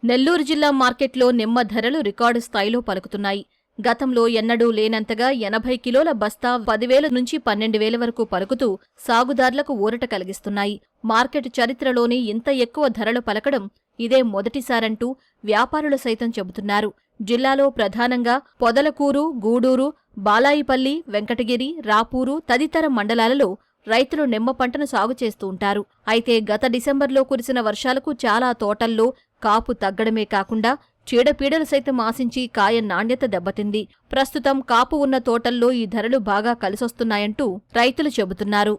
నెల్లూరు జిల్లా మార్కెట్లో నిమ్మ ధరలు రికార్డు స్థాయిలో పలుకుతున్నాయి. గతంలో ఎన్నడూ లేనంతగా 80 కిలోల బస్తా 10,000 నుంచి 12,000 వరకు పలుకుతూ సాగుదార్లకు ఊరట కలిగిస్తున్నాయి. మార్కెట్ చరిత్రలోనే ఇంత ఎక్కువ ధరలు పలకడం ఇదే మొదటిసారంటూ వ్యాపారులు సైతం చెబుతున్నారు. జిల్లాలో ప్రధానంగా పొదలకూరు, గూడూరు, బాలాయిపల్లి, వెంకటగిరి, రాపూరు తదితర మండలాలలో రైతులు నిమ్మ పంటను సాగు చేస్తూ ఉంటారు. అయితే గత డిసెంబర్లో కురిసిన వర్షాలకు చాలా తోటల్లో కాపు తగ్గడమే కాకుండా చీడపీడలు సైతం ఆశించి కాయ నాణ్యత దెబ్బతింది. ప్రస్తుతం కాపు ఉన్న తోటల్లో ఈ ధరలు బాగా కలిసొస్తున్నాయంటూ రైతులు చెబుతున్నారు.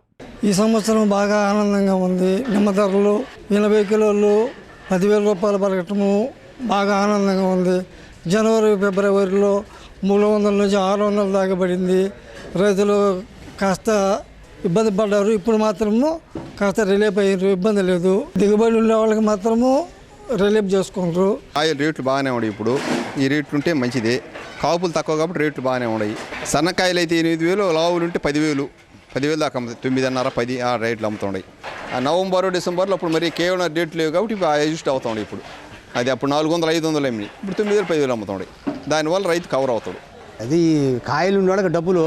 ఈ సంవత్సరం బాగా ఆనందంగా ఉంది. నిమ్మ ధరలు 80 కిలోలు 10,000 రూపాయలు పలకటము బాగా ఆనందంగా ఉంది. జనవరి, ఫిబ్రవరిలో 300 నుంచి 600 దాకా పడింది. రైతులు కాస్త ఇబ్బంది పడ్డారు. ఇప్పుడు మాత్రము కాస్త రిలీఫ్ అయ్యారు, ఇబ్బంది లేదు. దిగుబడి ఉండే వాళ్ళకి మాత్రము రిలీఫ్ చేసుకుంటారు. కాయలు రేట్లు బాగానే ఉన్నాయి. ఇప్పుడు ఈ రేట్లు ఉంటే మంచిదే. కాపులు తక్కువ కాబట్టి రేట్లు బాగానే ఉన్నాయి. సన్నకాయలు అయితే 8,000, లావులు ఉంటే 10,000 దాకా అమ్ముతాయి. 9.5, 10 ఆ రేట్లు అమ్ముతున్నాయి. నవంబరు, డిసెంబర్లో అప్పుడు మరి కేవలం రేట్లు లేవు కాబట్టి అడ్జస్ట్ అవుతున్నాయి. ఇప్పుడు అది అప్పుడు 400, 500 ఎమ్మిది, ఇప్పుడు 9,000, 10,000 అమ్ముతున్నాయి. దానివల్ల రైతు కవర్ అవుతాడు. అది కాయలు ఉన్న వాళ్ళకి డబ్బులు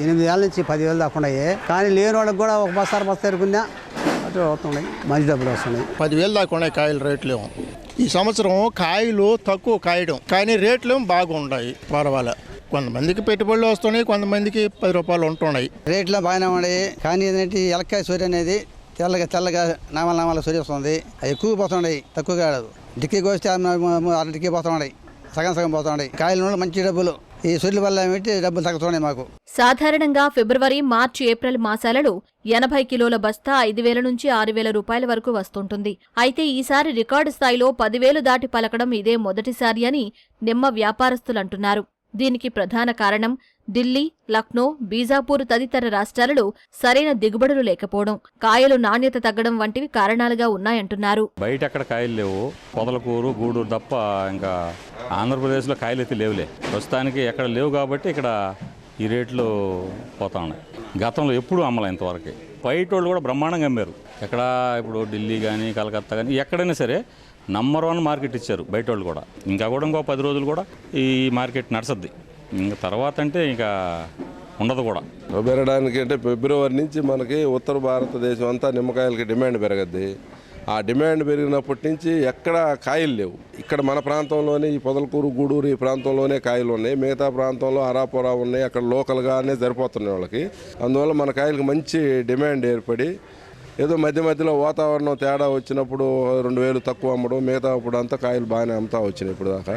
8,000 నుంచి 10,000 దాకా ఉన్నాయి. కానీ లేని వాళ్ళకి కూడా ఒక బస్తా ఎరుకున్నా అటు అవుతున్నాయి, మంచి డబ్బులు వస్తున్నాయి. 10,000 దాకా ఉన్నాయి కాయలు రేట్లు. ఈ సంవత్సరం కాయలు తక్కువ కాయడం, కానీ రేట్లు బాగా ఉన్నాయి. పర్వాలే, కొంతమందికి పెట్టుబడులు వస్తున్నాయి, కొంతమందికి 10 రూపాయలు ఉంటున్నాయి. రేట్లు బాగానే ఉన్నాయి. కానీ ఏంటంటే ఎలక్కాయ సూర్య అనేది తెల్లగా నామాల సూర్య వస్తుంది. అవి ఎక్కువ పోతున్నాయి, తక్కువగా ఆడదు. డిక్కీకి వస్తే 6 డిక్కీ పోతున్నాయి, సగం పోతున్నాయి. కాయలు మంచి డబ్బులు. ఈ సూర్యుల వల్ల ఏమిటి డబ్బులు తగ్గుతున్నాయి మాకు. సాధారణంగా ఫిబ్రవరి, మార్చి, ఏప్రిల్ మాసాలలో 80 కిలోల బస్తా 5,000 నుంచి 6,000 రూపాయల వరకు వస్తుంటుంది. అయితే ఈసారి రికార్డు స్థాయిలో 10,000 దాటి పలకడం ఇదే మొదటిసారి అని నిమ్మ వ్యాపారస్తులంటున్నారు. దీనికి ప్రధాన కారణం ఢిల్లీ, లక్నో, బీజాపూర్ తదితర రాష్ట్రాలలో సరైన దిగుబడులు లేకపోవడం, కాయలు నాణ్యత తగ్గడం వంటివి కారణాలుగా ఉన్నాయంటున్నారు. బయట ఎక్కడ కాయలు లేవు. పొదలకూరు, గూడూరు తప్ప ఇంకా ఆంధ్రప్రదేశ్లో కాయలు అయితే లేవులే. ప్రస్తుతానికి ఎక్కడ లేవు కాబట్టి ఇక్కడ ఈ రేట్లు పోతా ఉన్నాయి. గతంలో ఎప్పుడూ అమ్మలే ఇంతవరకు. బయట వాళ్ళు కూడా బ్రహ్మాండంగా అమ్మారు. ఎక్కడ ఇప్పుడు ఢిల్లీ కానీ, కలకత్తా కానీ ఎక్కడైనా సరే నంబర్ 1 మార్కెట్ ఇచ్చారు బయట వాళ్ళు కూడా. ఇంకా ఇంకో 10 రోజులు కూడా ఈ మార్కెట్ నడుస్తుంది. ఇంకా తర్వాత అంటే ఇంకా ఉండదు కూడా. పెరగడానికి అంటే ఫిబ్రవరి నుంచి మనకి ఉత్తర భారతదేశం అంతా నిమ్మకాయలకి డిమాండ్ పెరగద్ది. ఆ డిమాండ్ పెరిగినప్పటి నుంచి ఎక్కడ కాయలు లేవు. ఇక్కడ మన ప్రాంతంలోనే ఈ పొదలకూరు, గూడూరు ఈ ప్రాంతంలోనే కాయలు ఉన్నాయి. మిగతా ప్రాంతంలో అరాపురా ఉన్నాయి. అక్కడ లోకల్గానే సరిపోతున్నాయి వాళ్ళకి. అందువల్ల మన కాయలకు మంచి డిమాండ్ ఏర్పడి ఏదో మధ్యలో వాతావరణం తేడా వచ్చినప్పుడు 2,000 తక్కువ అమ్మడం, మిగతా ఇప్పుడు అంతా కాయలు బాగానే అమ్ముతా వచ్చినాయి. ఇప్పుడు దాకా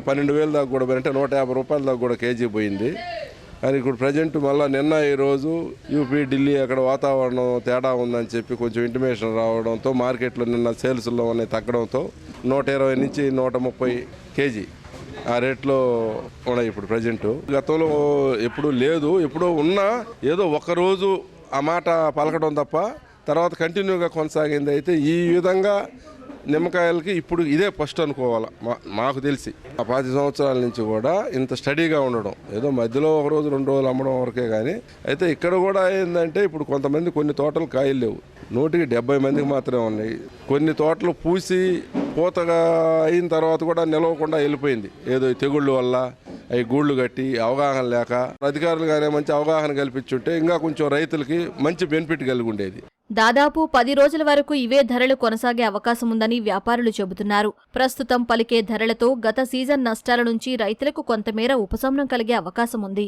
12,000 దాకా కూడా అంటే 150 రూపాయల దాకా కూడా కేజీ పోయింది. కానీ ఇప్పుడు ప్రజెంట్ మళ్ళీ నిన్న ఈరోజు యూపీ, ఢిల్లీ అక్కడ వాతావరణం తేడా ఉందని చెప్పి కొంచెం ఇంటిమేషన్ రావడంతో మార్కెట్లో నిన్న సేల్స్లో అనేవి తగ్గడంతో 120 నుంచి 130 కేజీ ఆ రేట్లో ఉన్నాయి ఇప్పుడు ప్రజెంట్. గతంలో ఎప్పుడూ లేదు. ఎప్పుడో ఉన్నా ఏదో ఒకరోజు ఆ మాట పలకడం తప్ప తర్వాత కంటిన్యూగా కొనసాగింది. అయితే ఈ విధంగా నిమ్మకాయలకి ఇప్పుడు ఇదే ఫస్ట్ అనుకోవాలి మాకు తెలిసి. ఆ 10 సంవత్సరాల నుంచి కూడా ఇంత స్టడీగా ఉండడం, ఏదో మధ్యలో 1 రోజు 2 రోజులు అమ్మడం వరకే. కానీ అయితే ఇక్కడ కూడా ఏంటంటే ఇప్పుడు కొంతమంది కొన్ని తోటలు కాయలు లేవు. 170 మందికి మాత్రమే ఉన్నాయి. కొన్ని తోటలు పూసి పూతగా అయిన తర్వాత కూడా నిలవకుండా వెళ్ళిపోయింది. ఏదో తెగుళ్ళు వల్ల అవి గూళ్ళు కట్టి అవగాహన లేక అధికారులుగానే మంచి అవగాహన కల్పించుంటే ఇంకా కొంచెం రైతులకి మంచి బెనిఫిట్ కలిగి ఉండేది. దాదాపు 10 రోజుల వరకు ఇవే ధరలు కొనసాగే అవకాశం ఉందని వ్యాపారులు చెబుతున్నారు. ప్రస్తుతం పలికే ధరలతో గత సీజన్ నష్టాల నుంచి రైతులకు కొంతమేర ఉపశమనం కలిగే అవకాశం ఉంది.